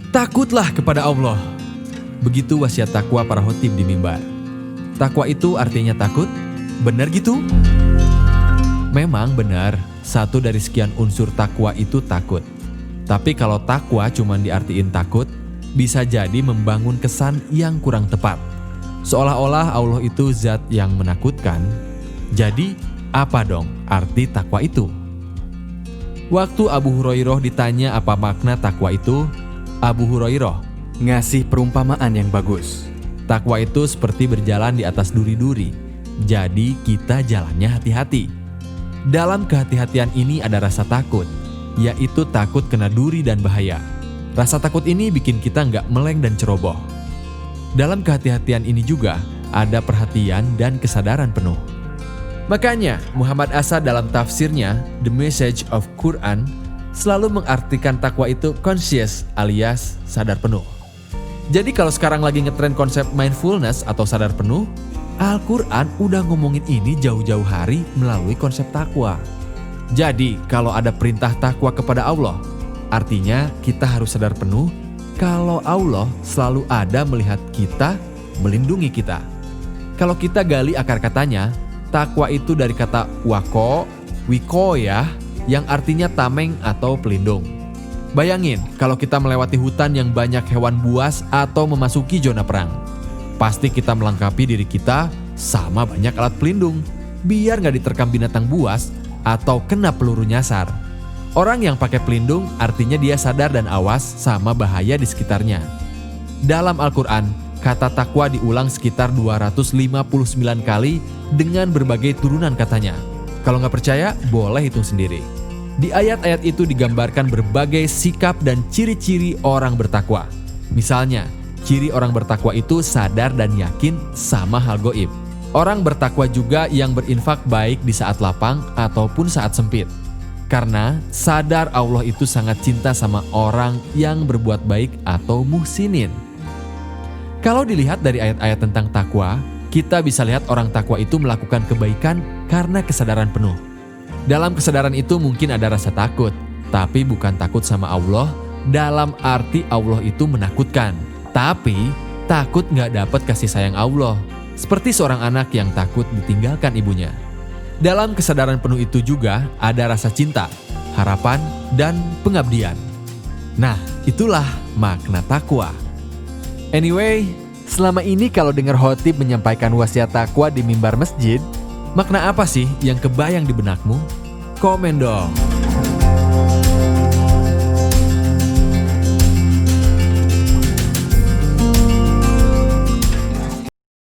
Takutlah kepada Allah. Begitu wasiat takwa para khotib di mimbar. Takwa itu artinya takut? Benar gitu? Memang benar, satu dari sekian unsur takwa itu takut. Tapi kalau takwa cuma diartiin takut, bisa jadi membangun kesan yang kurang tepat. Seolah-olah Allah itu zat yang menakutkan. Jadi, apa dong arti takwa itu? Waktu Abu Hurairah ditanya apa makna takwa itu, Abu Hurairah ngasih perumpamaan yang bagus. Takwa itu seperti berjalan di atas duri-duri. Jadi kita jalannya hati-hati. Dalam kehati-hatian ini ada rasa takut, yaitu takut kena duri dan bahaya. Rasa takut ini bikin kita nggak meleng dan ceroboh. Dalam kehati-hatian ini juga ada perhatian dan kesadaran penuh. Makanya Muhammad Asad dalam tafsirnya The Message of Quran selalu mengartikan takwa itu conscious alias sadar penuh. Jadi kalau sekarang lagi ngetren konsep mindfulness atau sadar penuh, Al-Quran udah ngomongin ini jauh-jauh hari melalui konsep takwa. Jadi kalau ada perintah takwa kepada Allah, artinya kita harus sadar penuh kalau Allah selalu ada melihat kita, melindungi kita. Kalau kita gali akar katanya, takwa itu dari kata wiko ya, yang artinya tameng atau pelindung. Bayangin kalau kita melewati hutan yang banyak hewan buas atau memasuki zona perang. Pasti kita melengkapi diri kita sama banyak alat pelindung, biar gak diterkam binatang buas atau kena peluru nyasar. Orang yang pakai pelindung artinya dia sadar dan awas sama bahaya di sekitarnya. Dalam Al-Quran, kata takwa diulang sekitar 259 kali dengan berbagai turunan katanya. Kalau gak percaya, boleh hitung sendiri. Di ayat-ayat itu digambarkan berbagai sikap dan ciri-ciri orang bertakwa. Misalnya, ciri orang bertakwa itu sadar dan yakin sama hal goib. Orang bertakwa juga yang berinfak baik di saat lapang ataupun saat sempit. Karena sadar Allah itu sangat cinta sama orang yang berbuat baik atau muhsinin. Kalau dilihat dari ayat-ayat tentang takwa, kita bisa lihat orang takwa itu melakukan kebaikan karena kesadaran penuh. Dalam kesadaran itu mungkin ada rasa takut, tapi bukan takut sama Allah dalam arti Allah itu menakutkan. Tapi takut gak dapat kasih sayang Allah, seperti seorang anak yang takut ditinggalkan ibunya. Dalam kesadaran penuh itu juga ada rasa cinta, harapan, dan pengabdian. Nah, itulah makna takwa. Anyway, selama ini kalau dengar khotib menyampaikan wasiat takwa di mimbar masjid, makna apa sih yang kebayang di benakmu? Komen dong.